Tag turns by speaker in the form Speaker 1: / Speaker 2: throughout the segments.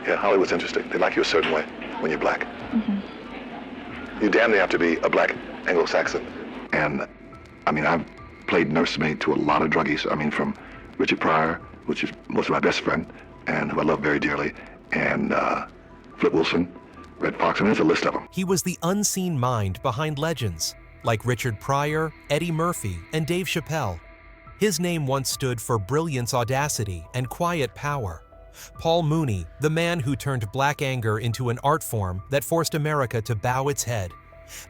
Speaker 1: Yeah, Hollywood's interesting. They like you a certain way when you're black. You damn near have to be a black Anglo-Saxon. And, I mean, I've played nursemaid to a lot of druggies. I mean, from Richard Pryor, which is most of my best friend, and who I love very dearly, and Flip Wilson, Red Fox, I mean, there's a list of them.
Speaker 2: He was the unseen mind behind legends like Richard Pryor, Eddie Murphy, and Dave Chappelle. His name once stood for brilliance, audacity, and quiet power. Paul Mooney, the man who turned black anger into an art form that forced America to bow its head.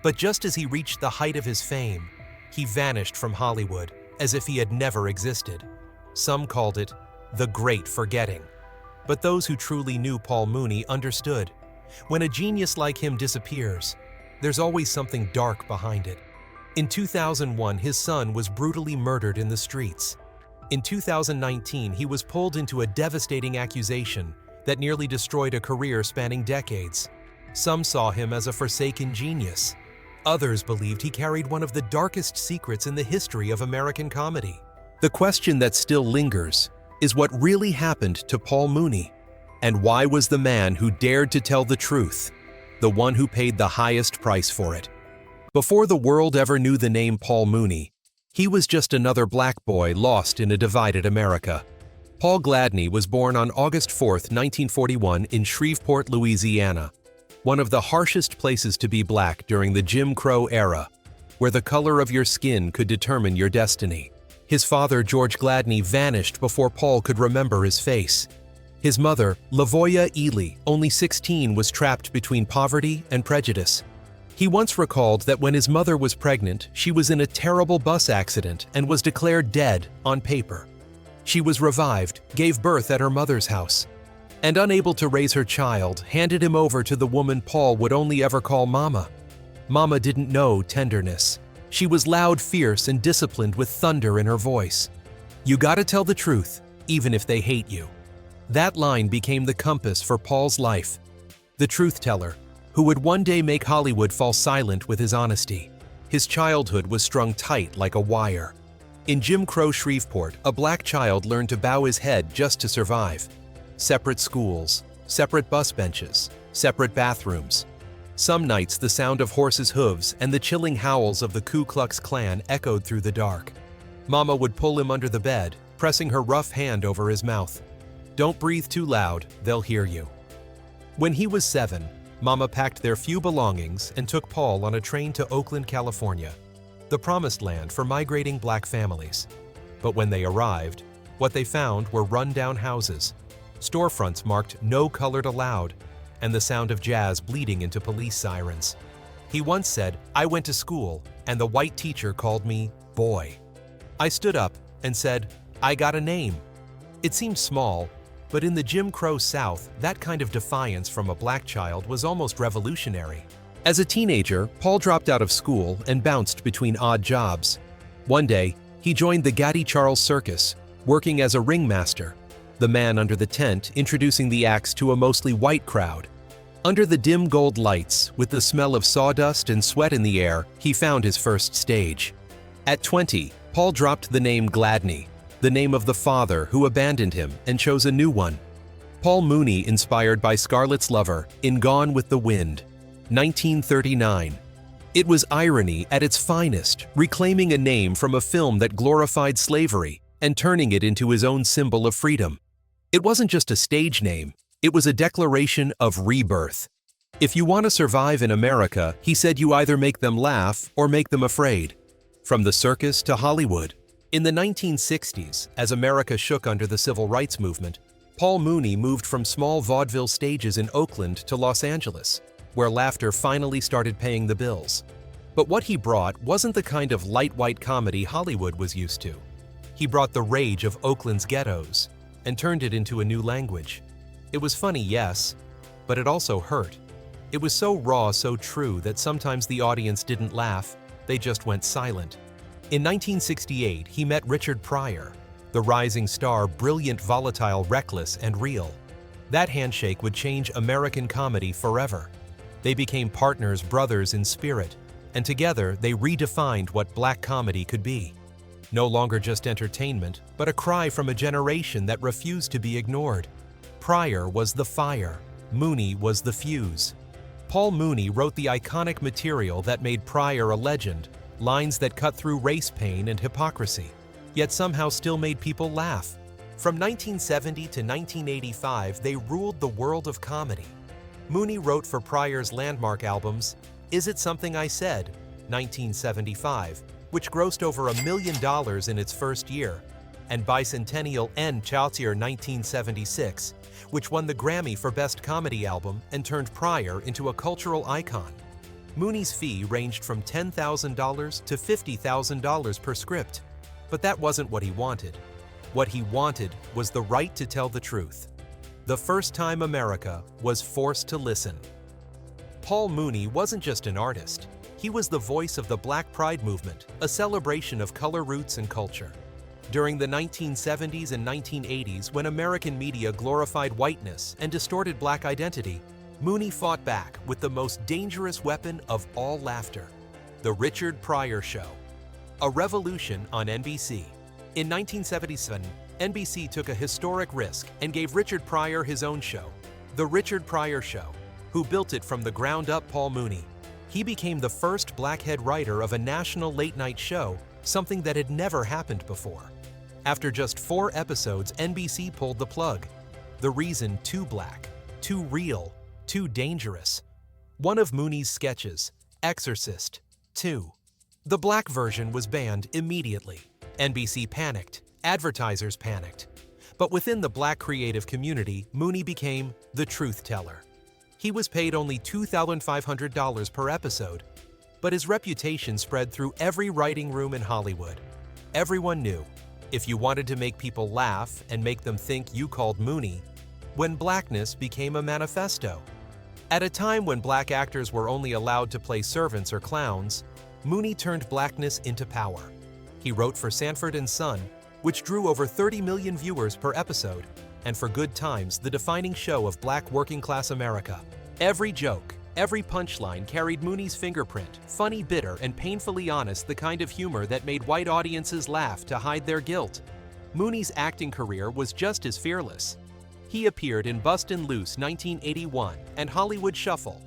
Speaker 2: But just as he reached the height of his fame, he vanished from Hollywood as if he had never existed. Some called it the Great Forgetting. But those who truly knew Paul Mooney understood. When a genius like him disappears, there's always something dark behind it. In 2001, his son was brutally murdered in the streets. In 2019, he was pulled into a devastating accusation that nearly destroyed a career spanning decades. Some saw him as a forsaken genius. Others believed he carried one of the darkest secrets in the history of American comedy. The question that still lingers is what really happened to Paul Mooney, and why was the man who dared to tell the truth the one who paid the highest price for it? Before the world ever knew the name Paul Mooney, he was just another black boy lost in a divided America. Paul Gladney was born on August 4, 1941 in Shreveport, Louisiana, one of the harshest places to be black during the Jim Crow era, where the color of your skin could determine your destiny. His father, George Gladney, vanished before Paul could remember his face. His mother, Lavoya Ely, only 16, was trapped between poverty and prejudice. He once recalled that when his mother was pregnant, she was in a terrible bus accident and was declared dead on paper. She was revived, gave birth at her mother's house, and unable to raise her child, handed him over to the woman Paul would only ever call Mama. Mama didn't know tenderness. She was loud, fierce, and disciplined with thunder in her voice. You gotta tell the truth, even if they hate you. That line became the compass for Paul's life. The truth teller, who would one day make Hollywood fall silent with his honesty. His childhood was strung tight like a wire. In Jim Crow Shreveport, a black child learned to bow his head just to survive. Separate schools, separate bus benches, separate bathrooms. Some nights the sound of horses' hooves and the chilling howls of the Ku Klux Klan echoed through the dark. Mama would pull him under the bed, pressing her rough hand over his mouth. Don't breathe too loud, they'll hear you. When he was 7, Mama packed their few belongings and took Paul on a train to Oakland, California, the promised land for migrating black families. But when they arrived, what they found were run-down houses, storefronts marked "No Colored Allowed," and the sound of jazz bleeding into police sirens. He once said, "I went to school, and the white teacher called me boy." I stood up and said, "I got a name." It seemed small, but in the Jim Crow South, that kind of defiance from a black child was almost revolutionary. As a teenager, Paul dropped out of school and bounced between odd jobs. One day, he joined the Gatti Charles Circus, working as a ringmaster, the man under the tent introducing the acts to a mostly white crowd. Under the dim gold lights, with the smell of sawdust and sweat in the air, he found his first stage. At 20, Paul dropped the name Gladney, the name of the father who abandoned him and chose a new one. Paul Mooney, inspired by Scarlett's Lover in Gone with the Wind, 1939. It was irony at its finest, reclaiming a name from a film that glorified slavery and turning it into his own symbol of freedom. It wasn't just a stage name, it was a declaration of rebirth. If you want to survive in America, he said, you either make them laugh or make them afraid. From the circus to Hollywood. In the 1960s, as America shook under the civil rights movement, Paul Mooney moved from small vaudeville stages in Oakland to Los Angeles, where laughter finally started paying the bills. But what he brought wasn't the kind of light white comedy Hollywood was used to. He brought the rage of Oakland's ghettos and turned it into a new language. It was funny, yes, but it also hurt. It was so raw, so true that sometimes the audience didn't laugh, they just went silent. In 1968, he met Richard Pryor, the rising star, brilliant, volatile, reckless, and real. That handshake would change American comedy forever. They became partners, brothers in spirit, and together they redefined what black comedy could be. No longer just entertainment, but a cry from a generation that refused to be ignored. Pryor was the fire, Mooney was the fuse. Paul Mooney wrote the iconic material that made Pryor a legend, lines that cut through race pain and hypocrisy, yet somehow still made people laugh. From 1970 to 1985, they ruled the world of comedy. Mooney wrote for Pryor's landmark albums, Is It Something I Said, 1975, which grossed over $1 million in its first year, and Bicentennial En Chautier 1976, which won the Grammy for Best Comedy Album and turned Pryor into a cultural icon. Mooney's fee ranged from $10,000 to $50,000 per script, but that wasn't what he wanted. What he wanted was the right to tell the truth. The first time America was forced to listen. Paul Mooney wasn't just an artist. He was the voice of the Black Pride movement, a celebration of color roots and culture. During the 1970s and 1980s, when American media glorified whiteness and distorted Black identity, Mooney fought back with the most dangerous weapon of all laughter, The Richard Pryor Show, a revolution on NBC. In 1977, NBC took a historic risk and gave Richard Pryor his own show, The Richard Pryor Show. Who built it from the ground up? Paul Mooney. He became the first black-head writer of a national late-night show, something that had never happened before. After just 4 episodes, NBC pulled the plug. The reason: too black, too real, too dangerous. One of Mooney's sketches, Exorcist 2. The black version was banned immediately. NBC panicked, advertisers panicked. But within the black creative community, Mooney became the truth teller. He was paid only $2,500 per episode, but his reputation spread through every writing room in Hollywood. Everyone knew, if you wanted to make people laugh and make them think you called Mooney, when blackness became a manifesto. At a time when black actors were only allowed to play servants or clowns, Mooney turned blackness into power. He wrote for Sanford & Son, which drew over 30 million viewers per episode, and for Good Times, the defining show of black working-class America. Every joke, every punchline carried Mooney's fingerprint, funny, bitter, and painfully honest, the kind of humor that made white audiences laugh to hide their guilt. Mooney's acting career was just as fearless. He appeared in Bustin' Loose 1981 and Hollywood Shuffle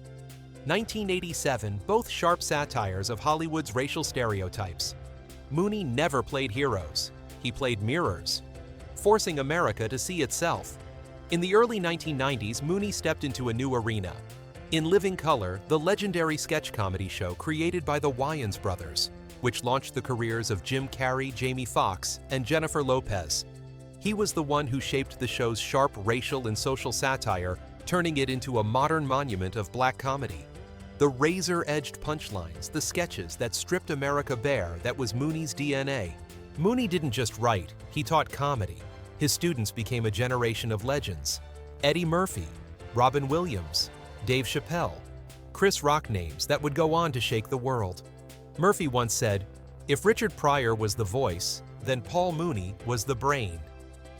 Speaker 2: 1987, both sharp satires of Hollywood's racial stereotypes. Mooney never played heroes. He played mirrors, forcing America to see itself. In the early 1990s, Mooney stepped into a new arena. In Living Color, the legendary sketch comedy show created by the Wayans brothers, which launched the careers of Jim Carrey, Jamie Foxx, and Jennifer Lopez. He was the one who shaped the show's sharp racial and social satire, turning it into a modern monument of black comedy. The razor-edged punchlines, the sketches that stripped America bare, that was Mooney's DNA. Mooney didn't just write, he taught comedy. His students became a generation of legends. Eddie Murphy, Robin Williams, Dave Chappelle, Chris Rock, names that would go on to shake the world. Murphy once said, "If Richard Pryor was the voice, then Paul Mooney was the brain."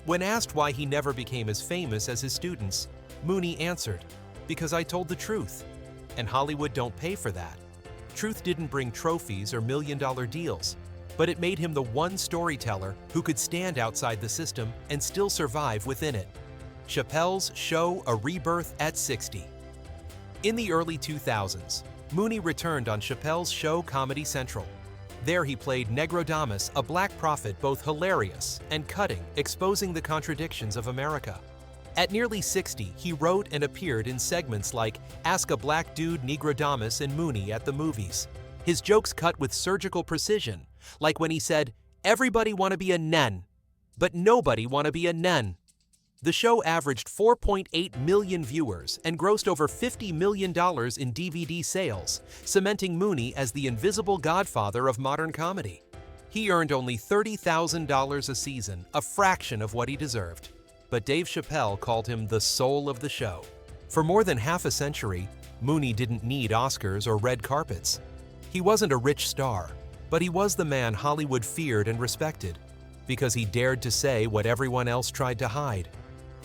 Speaker 2: When asked why he never became as famous as his students, Mooney answered, "Because I told the truth. And Hollywood don't pay for that. Truth didn't bring trophies or million-dollar deals, but it made him the one storyteller who could stand outside the system and still survive within it." Chappelle's show A Rebirth at 60. In the early 2000s, Mooney returned on Chappelle's show Comedy Central. There he played Negrodamus, a black prophet both hilarious and cutting, exposing the contradictions of America. At nearly 60, he wrote and appeared in segments like Ask a Black Dude, Negrodamus, and Mooney at the Movies. His jokes cut with surgical precision, like when he said, "Everybody want to be a nen, but nobody want to be a nen." The show averaged 4.8 million viewers and grossed over $50 million in DVD sales, cementing Mooney as the invisible godfather of modern comedy. He earned only $30,000 a season, a fraction of what he deserved. But Dave Chappelle called him the soul of the show. For more than half a century, Mooney didn't need Oscars or red carpets. He wasn't a rich star, but he was the man Hollywood feared and respected, because he dared to say what everyone else tried to hide.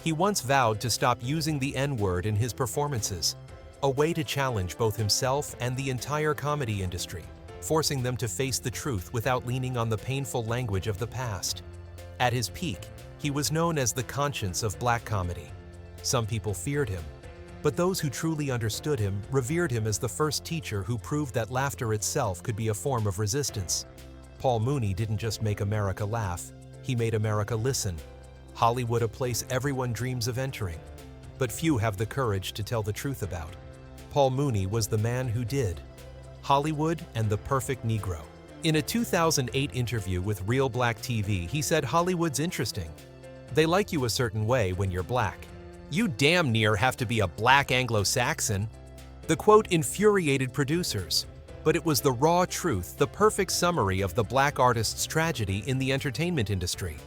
Speaker 2: He once vowed to stop using the N-word in his performances, a way to challenge both himself and the entire comedy industry, forcing them to face the truth without leaning on the painful language of the past. At his peak, he was known as the conscience of black comedy. Some people feared him. But those who truly understood him revered him as the first teacher who proved that laughter itself could be a form of resistance. Paul Mooney didn't just make America laugh, he made America listen. Hollywood, a place everyone dreams of entering, but few have the courage to tell the truth about. Paul Mooney was the man who did. Hollywood and the perfect Negro. In a 2008 interview with Real Black TV, he said Hollywood's interesting. They like you a certain way when you're black. You damn near have to be a black Anglo-Saxon. The quote infuriated producers, but it was the raw truth, the perfect summary of the black artist's tragedy in the entertainment industry.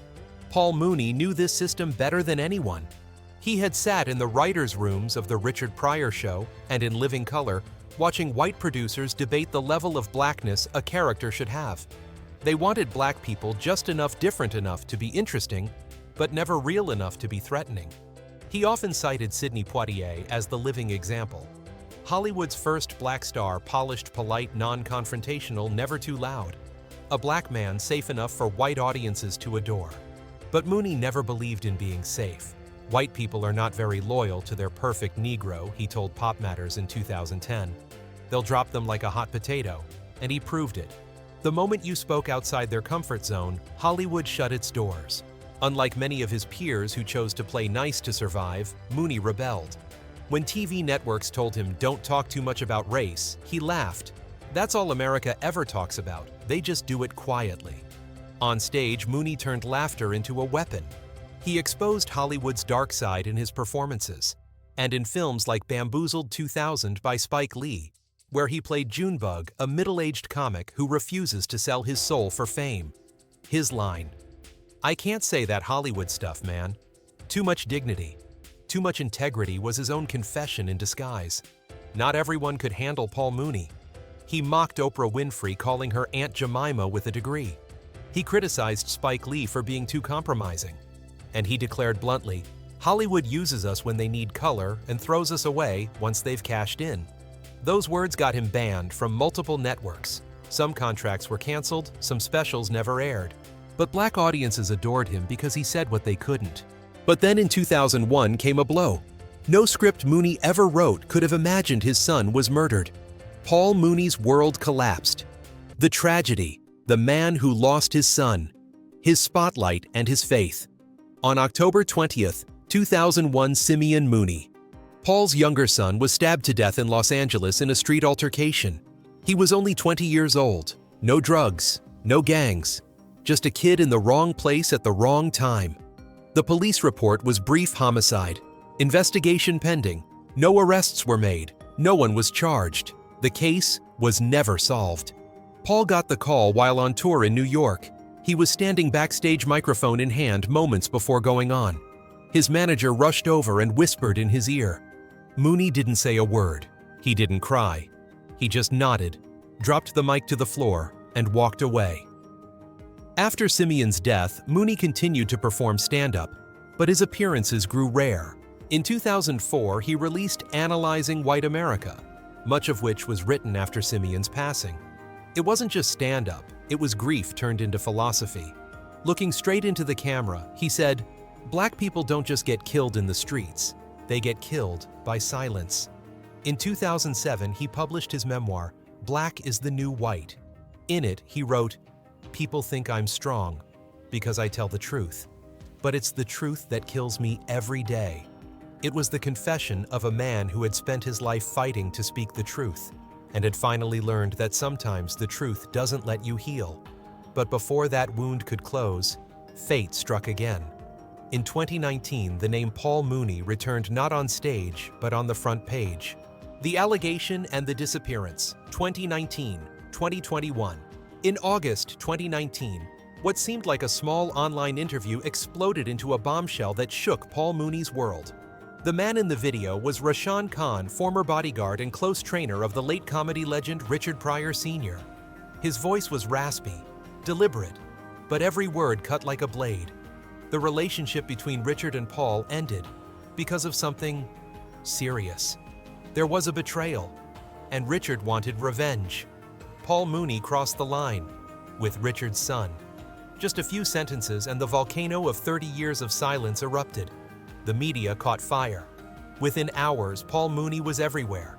Speaker 2: Paul Mooney knew this system better than anyone. He had sat in the writers' rooms of The Richard Pryor Show and In Living Color, watching white producers debate the level of blackness a character should have. They wanted black people just enough different enough to be interesting, but never real enough to be threatening. He often cited Sidney Poitier as the living example. Hollywood's first black star, polished, polite, non-confrontational, never too loud. A black man safe enough for white audiences to adore. But Mooney never believed in being safe. White people are not very loyal to their perfect Negro, he told Pop Matters in 2010. They'll drop them like a hot potato, and he proved it. The moment you spoke outside their comfort zone, Hollywood shut its doors. Unlike many of his peers who chose to play nice to survive, Mooney rebelled. When TV networks told him don't talk too much about race, he laughed. That's all America ever talks about. They just do it quietly. On stage, Mooney turned laughter into a weapon. He exposed Hollywood's dark side in his performances, and in films like Bamboozled 2000 by Spike Lee, where he played Junebug, a middle-aged comic who refuses to sell his soul for fame. His line, "I can't say that Hollywood stuff, man. Too much dignity, too much integrity," was his own confession in disguise. Not everyone could handle Paul Mooney. He mocked Oprah Winfrey, calling her Aunt Jemima with a degree. He criticized Spike Lee for being too compromising. And he declared bluntly, "Hollywood uses us when they need color and throws us away once they've cashed in." Those words got him banned from multiple networks. Some contracts were canceled, some specials never aired. But black audiences adored him because he said what they couldn't. But then in 2001 came a blow. No script Mooney ever wrote could have imagined his son was murdered. Paul Mooney's world collapsed. The tragedy, the man who lost his son, his spotlight and his faith. On October 20th, 2001, Simeon Mooney. Paul's younger son was stabbed to death in Los Angeles in a street altercation. He was only 20 years old. No drugs, no gangs. Just a kid in the wrong place at the wrong time. The police report was brief homicide. Investigation pending. No arrests were made. No one was charged. The case was never solved. Paul got the call while on tour in New York. He was standing backstage, microphone in hand, moments before going on. His manager rushed over and whispered in his ear. Mooney didn't say a word. He didn't cry. He just nodded, dropped the mic to the floor, and walked away. After Simeon's death, Mooney continued to perform stand-up, but his appearances grew rare. In 2004, he released Analyzing White America, much of which was written after Simeon's passing. It wasn't just stand-up, it was grief turned into philosophy. Looking straight into the camera, he said, "Black people don't just get killed in the streets, they get killed by silence." In 2007, he published his memoir, Black is the New White. In it, he wrote, "People think I'm strong because I tell the truth, but it's the truth that kills me every day." It was the confession of a man who had spent his life fighting to speak the truth and had finally learned that sometimes the truth doesn't let you heal. But before that wound could close, fate struck again. In 2019, the name Paul Mooney returned not on stage, but on the front page. The Allegation and the Disappearance, 2019, 2021. In August 2019, what seemed like a small online interview exploded into a bombshell that shook Paul Mooney's world. The man in the video was Rashawn Khan, former bodyguard and close trainer of the late comedy legend Richard Pryor Sr. His voice was raspy, deliberate, but every word cut like a blade. The relationship between Richard and Paul ended because of something serious. There was a betrayal, and Richard wanted revenge. Paul Mooney crossed the line with Richard's son. Just a few sentences and the volcano of 30 years of silence erupted. The media caught fire. Within hours, Paul Mooney was everywhere.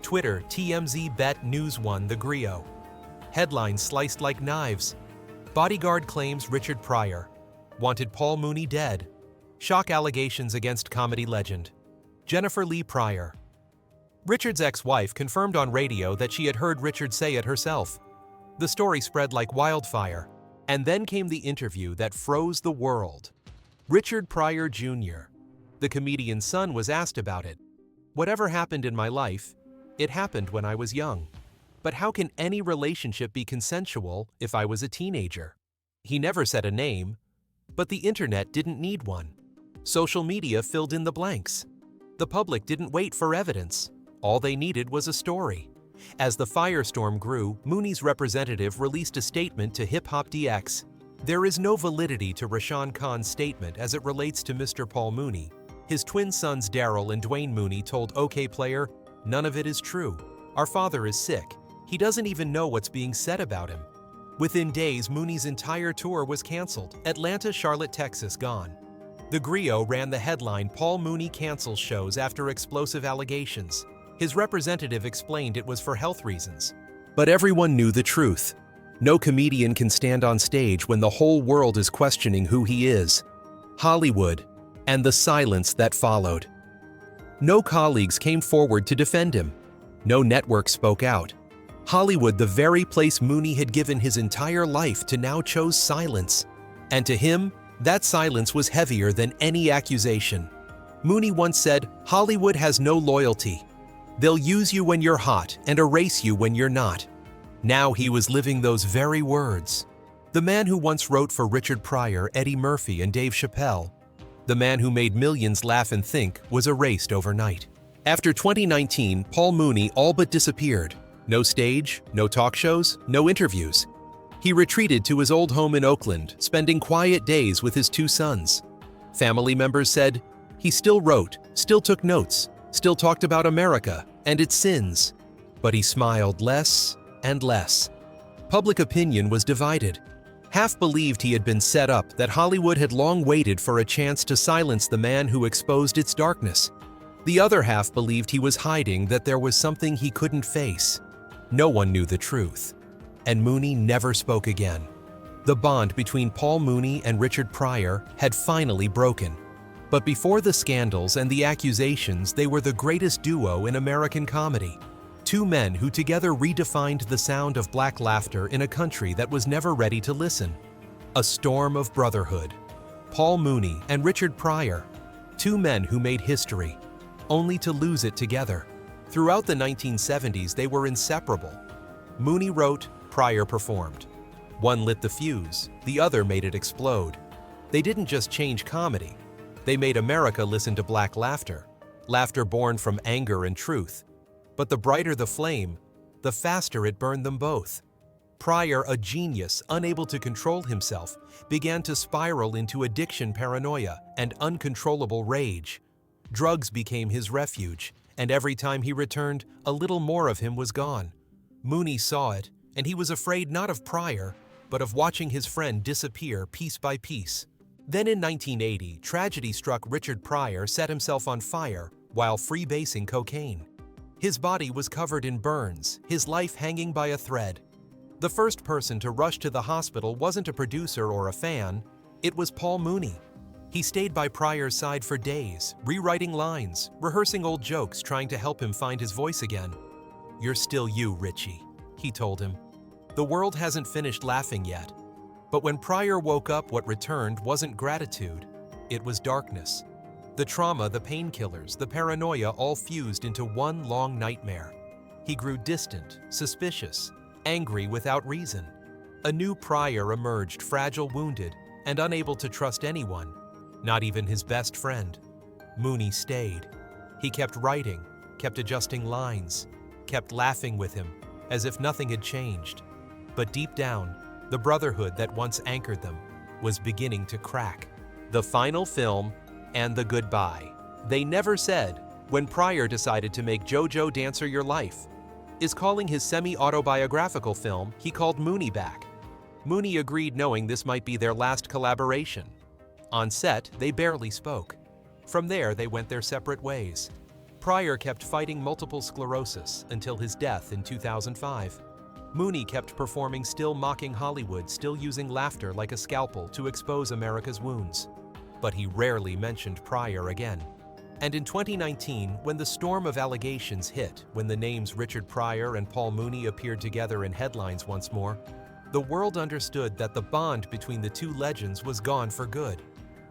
Speaker 2: Twitter, TMZ bet News won the Grio. Headlines sliced like knives. Bodyguard claims Richard Pryor. Wanted Paul Mooney dead. Shock allegations against comedy legend. Jennifer Lee Pryor. Richard's ex-wife confirmed on radio that she had heard Richard say it herself. The story spread like wildfire. And then came the interview that froze the world. Richard Pryor Jr. The comedian's son was asked about it. Whatever happened in my life, it happened when I was young. But how can any relationship be consensual if I was a teenager? He never said a name, but the internet didn't need one. Social media filled in the blanks. The public didn't wait for evidence. All they needed was a story. As the firestorm grew, Mooney's representative released a statement to Hip Hop DX. There is no validity to Rashawn Khan's statement as it relates to Mr. Paul Mooney. His twin sons Daryl and Dwayne Mooney told OK Player, "None of it is true. Our father is sick. He doesn't even know what's being said about him." Within days, Mooney's entire tour was canceled. Atlanta, Charlotte, Texas gone. The Grio ran the headline, "Paul Mooney cancels shows after explosive allegations." His representative explained it was for health reasons. But everyone knew the truth. No comedian can stand on stage when the whole world is questioning who he is. Hollywood, and the silence that followed. No colleagues came forward to defend him. No network spoke out. Hollywood, the very place Mooney had given his entire life to, now chose silence. And to him, that silence was heavier than any accusation. Mooney once said, "Hollywood has no loyalty. They'll use you when you're hot and erase you when you're not." Now he was living those very words. The man who once wrote for Richard Pryor, Eddie Murphy, and Dave Chappelle, the man who made millions laugh and think, was erased overnight. After 2019, Paul Mooney all but disappeared. No stage, no talk shows, no interviews. He retreated to his old home in Oakland, spending quiet days with his two sons. Family members said he still wrote, still took notes, still talked about America and its sins. But he smiled less and less. Public opinion was divided. Half believed he had been set up, that Hollywood had long waited for a chance to silence the man who exposed its darkness. The other half believed he was hiding, that there was something he couldn't face. No one knew the truth. And Mooney never spoke again. The bond between Paul Mooney and Richard Pryor had finally broken. But before the scandals and the accusations, they were the greatest duo in American comedy. Two men who together redefined the sound of black laughter in a country that was never ready to listen. A storm of brotherhood. Paul Mooney and Richard Pryor. Two men who made history, only to lose it together. Throughout the 1970s, they were inseparable. Mooney wrote, Pryor performed. One lit the fuse, the other made it explode. They didn't just change comedy. They made America listen to black laughter, laughter born from anger and truth. But the brighter the flame, the faster it burned them both. Pryor, a genius unable to control himself, began to spiral into addiction, paranoia, and uncontrollable rage. Drugs became his refuge, and every time he returned, a little more of him was gone. Mooney saw it, and he was afraid not of Pryor, but of watching his friend disappear piece by piece. Then in 1980, tragedy struck. Richard Pryor set himself on fire while freebasing cocaine. His body was covered in burns, his life hanging by a thread. The first person to rush to the hospital wasn't a producer or a fan, it was Paul Mooney. He stayed by Pryor's side for days, rewriting lines, rehearsing old jokes, trying to help him find his voice again. "You're still you, Richie," he told him. "The world hasn't finished laughing yet." But when Pryor woke up, what returned wasn't gratitude, it was darkness. The trauma, the painkillers, the paranoia all fused into one long nightmare. He grew distant, suspicious, angry without reason. A new Pryor emerged, fragile, wounded, and unable to trust anyone, not even his best friend. Mooney stayed. He kept writing, kept adjusting lines, kept laughing with him, as if nothing had changed. But deep down, the brotherhood that once anchored them was beginning to crack. The final film and the goodbye. They never said, when Pryor decided to make JoJo Dancer Your Life, is calling his semi-autobiographical film, he called Mooney back. Mooney agreed, knowing this might be their last collaboration. On set, they barely spoke. From there, they went their separate ways. Pryor kept fighting multiple sclerosis until his death in 2005. Mooney kept performing, still mocking Hollywood, still using laughter like a scalpel to expose America's wounds. But he rarely mentioned Pryor again. And in 2019, when the storm of allegations hit, when the names Richard Pryor and Paul Mooney appeared together in headlines once more, the world understood that the bond between the two legends was gone for good.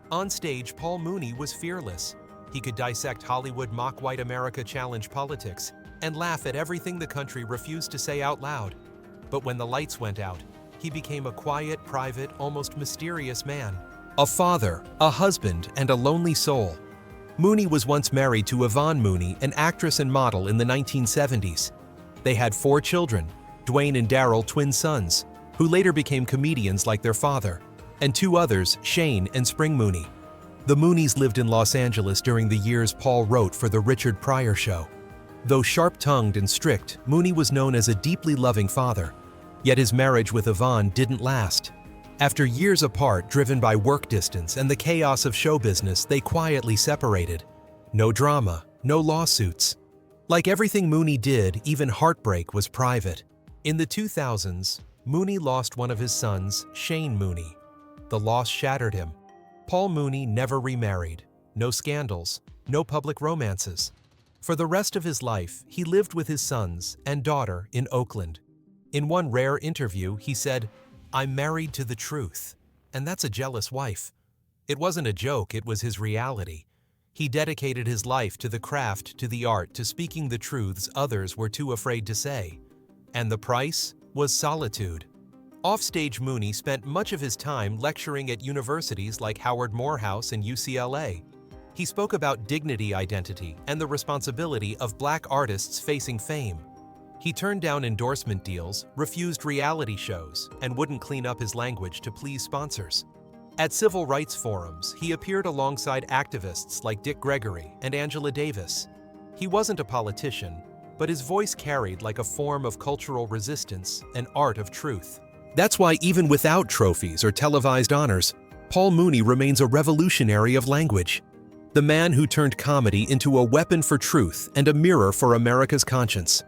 Speaker 2: On stage, Paul Mooney was fearless. He could dissect Hollywood mock white America challenge politics and laugh at everything the country refused to say out loud. But when the lights went out, he became a quiet, private, almost mysterious man. A father, a husband, and a lonely soul. Mooney was once married to Yvonne Mooney, an actress and model in the 1970s. They had 4 children, Dwayne and Daryl, twin sons, who later became comedians like their father, and 2 others, Shane and Spring Mooney. The Mooneys lived in Los Angeles during the years Paul wrote for The Richard Pryor Show. Though sharp-tongued and strict, Mooney was known as a deeply loving father. Yet his marriage with Yvonne didn't last. After years apart, driven by work distance and the chaos of show business, they quietly separated. No drama, no lawsuits. Like everything Mooney did, even heartbreak was private. In the 2000s, Mooney lost one of his sons, Shane Mooney. The loss shattered him. Paul Mooney never remarried. No scandals, no public romances. For the rest of his life, he lived with his sons and daughter in Oakland. In one rare interview, he said, "I'm married to the truth, and that's a jealous wife." It wasn't a joke, it was his reality. He dedicated his life to the craft, to the art, to speaking the truths others were too afraid to say. And the price was solitude. Offstage, Mooney spent much of his time lecturing at universities like Howard Morehouse and UCLA. He spoke about dignity, identity, and the responsibility of Black artists facing fame. He turned down endorsement deals, refused reality shows, and wouldn't clean up his language to please sponsors. At civil rights forums, he appeared alongside activists like Dick Gregory and Angela Davis. He wasn't a politician, but his voice carried like a form of cultural resistance, an art of truth. That's why even without trophies or televised honors, Paul Mooney remains a revolutionary of language. The man who turned comedy into a weapon for truth and a mirror for America's conscience.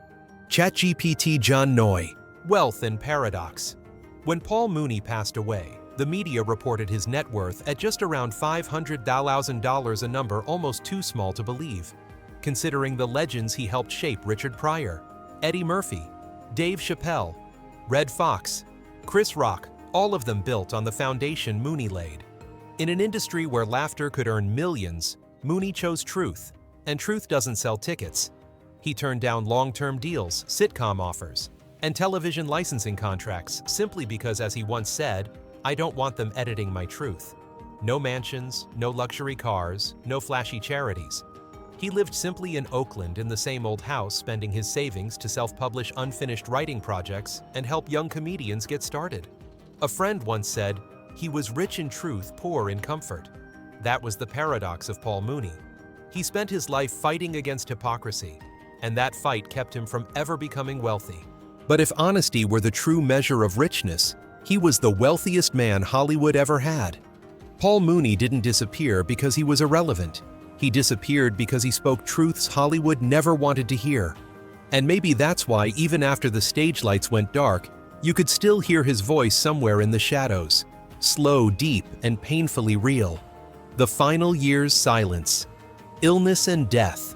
Speaker 2: ChatGPT John Noy, Wealth and Paradox. When Paul Mooney passed away, the media reported his net worth at just around $500,000, a number almost too small to believe, considering the legends he helped shape: Richard Pryor, Eddie Murphy, Dave Chappelle, Red Fox, Chris Rock, all of them built on the foundation Mooney laid. In an industry where laughter could earn millions, Mooney chose truth, and truth doesn't sell tickets. He turned down long-term deals, sitcom offers, and television licensing contracts simply because, as he once said, "I don't want them editing my truth." No mansions, no luxury cars, no flashy charities. He lived simply in Oakland in the same old house, spending his savings to self-publish unfinished writing projects and help young comedians get started. A friend once said, "He was rich in truth, poor in comfort." That was the paradox of Paul Mooney. He spent his life fighting against hypocrisy, and that fight kept him from ever becoming wealthy. But if honesty were the true measure of richness, he was the wealthiest man Hollywood ever had. Paul Mooney didn't disappear because he was irrelevant. He disappeared because he spoke truths Hollywood never wanted to hear. And maybe that's why, even after the stage lights went dark, you could still hear his voice somewhere in the shadows. Slow, deep, and painfully real. The final year's silence. Illness and death.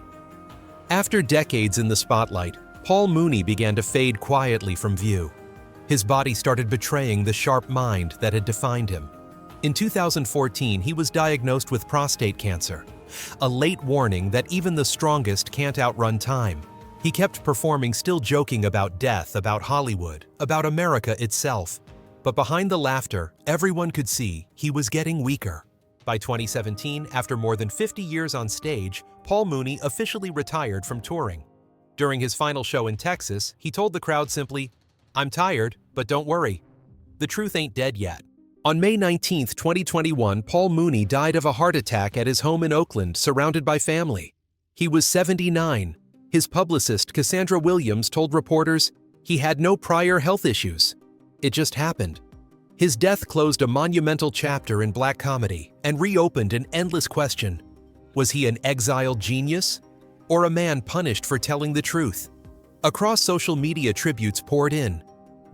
Speaker 2: After decades in the spotlight, Paul Mooney began to fade quietly from view. His body started betraying the sharp mind that had defined him. In 2014, he was diagnosed with prostate cancer, a late warning that even the strongest can't outrun time. He kept performing, still joking about death, about Hollywood, about America itself. But behind the laughter, everyone could see he was getting weaker. By 2017, after more than 50 years on stage, Paul Mooney officially retired from touring. During his final show in Texas, he told the crowd simply, "I'm tired, but don't worry. The truth ain't dead yet." On May 19, 2021, Paul Mooney died of a heart attack at his home in Oakland, surrounded by family. He was 79. His publicist, Cassandra Williams, told reporters he had no prior health issues. It just happened. His death closed a monumental chapter in Black comedy and reopened an endless question. Was he an exiled genius? Or a man punished for telling the truth? Across social media, tributes poured in.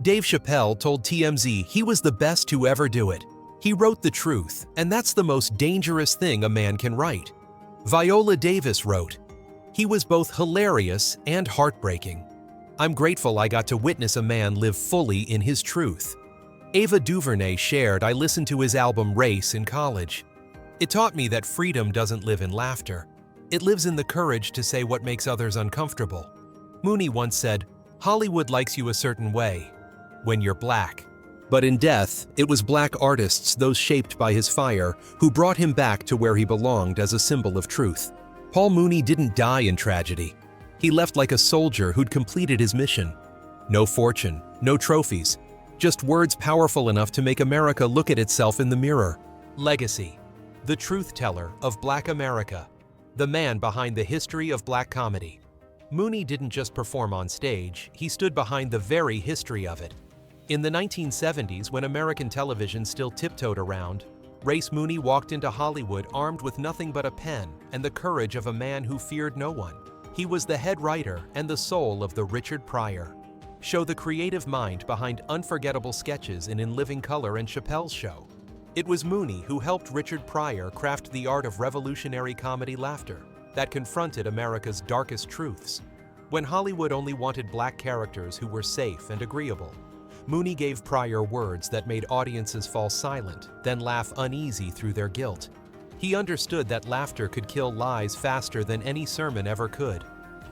Speaker 2: Dave Chappelle told TMZ he was the best to ever do it. He wrote the truth, and that's the most dangerous thing a man can write. Viola Davis wrote, "He was both hilarious and heartbreaking. I'm grateful I got to witness a man live fully in his truth." Ava DuVernay shared, "I listened to his album Race in college. It taught me that freedom doesn't live in laughter. It lives in the courage to say what makes others uncomfortable." Mooney once said, "Hollywood likes you a certain way when you're black." But in death, it was black artists, those shaped by his fire, who brought him back to where he belonged as a symbol of truth. Paul Mooney didn't die in tragedy. He left like a soldier who'd completed his mission. No fortune, no trophies, just words powerful enough to make America look at itself in the mirror. Legacy: the truth teller of Black America, the man behind the history of black comedy. Mooney didn't just perform on stage, he stood behind the very history of it. In the 1970s, when American television still tiptoed around, Race Mooney walked into Hollywood armed with nothing but a pen and the courage of a man who feared no one. He was the head writer and the soul of the Richard Pryor show, the creative mind behind unforgettable sketches in Living Color and Chappelle's Show. It was Mooney who helped Richard Pryor craft the art of revolutionary comedy laughter that confronted America's darkest truths. When Hollywood only wanted black characters who were safe and agreeable, Mooney gave Pryor words that made audiences fall silent, then laugh uneasy through their guilt. He understood that laughter could kill lies faster than any sermon ever could.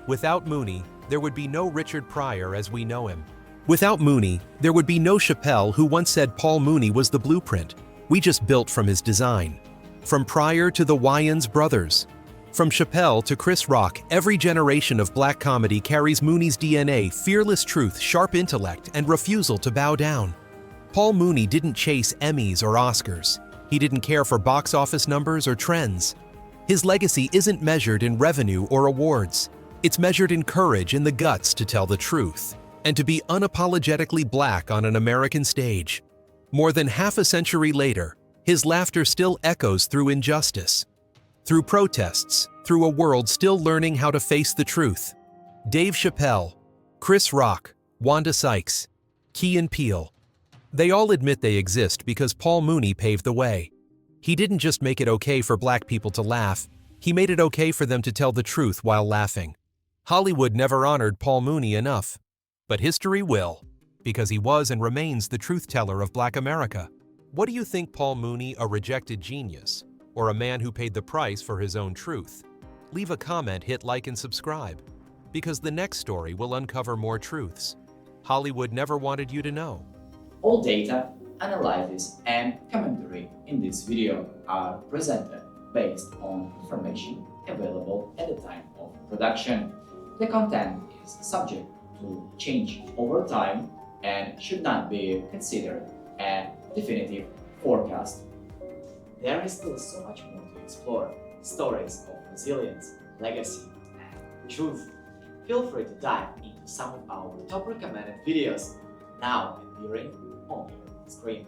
Speaker 2: Without Mooney, there would be no Richard Pryor as we know him. Without Mooney, there would be no Chappelle, who once said Paul Mooney was the blueprint. We just built from his design. From Pryor to the Wayans brothers, from Chappelle to Chris Rock, every generation of black comedy carries Mooney's DNA: fearless truth, sharp intellect, and refusal to bow down. Paul Mooney didn't chase Emmys or Oscars. He didn't care for box office numbers or trends. His legacy isn't measured in revenue or awards. It's measured in courage and the guts to tell the truth, and to be unapologetically black on an American stage. More than half a century later, his laughter still echoes through injustice, through protests, through a world still learning how to face the truth. Dave Chappelle, Chris Rock, Wanda Sykes, Key and Peele. They all admit they exist because Paul Mooney paved the way. He didn't just make it okay for black people to laugh, he made it okay for them to tell the truth while laughing. Hollywood never honored Paul Mooney enough, but history will, because he was and remains the truth teller of Black America. What do you think, Paul Mooney, a rejected genius, or a man who paid the price for his own truth? Leave a comment, hit like and subscribe, because the next story will uncover more truths Hollywood never wanted you to know.
Speaker 3: All data, analysis, and commentary in this video are presented based on information available at the time of production. The content is subject to change over time and should not be considered a definitive forecast. There is still so much more to explore: stories of resilience, legacy, and truth. Feel free to dive into some of our top recommended videos now appearing on your screen.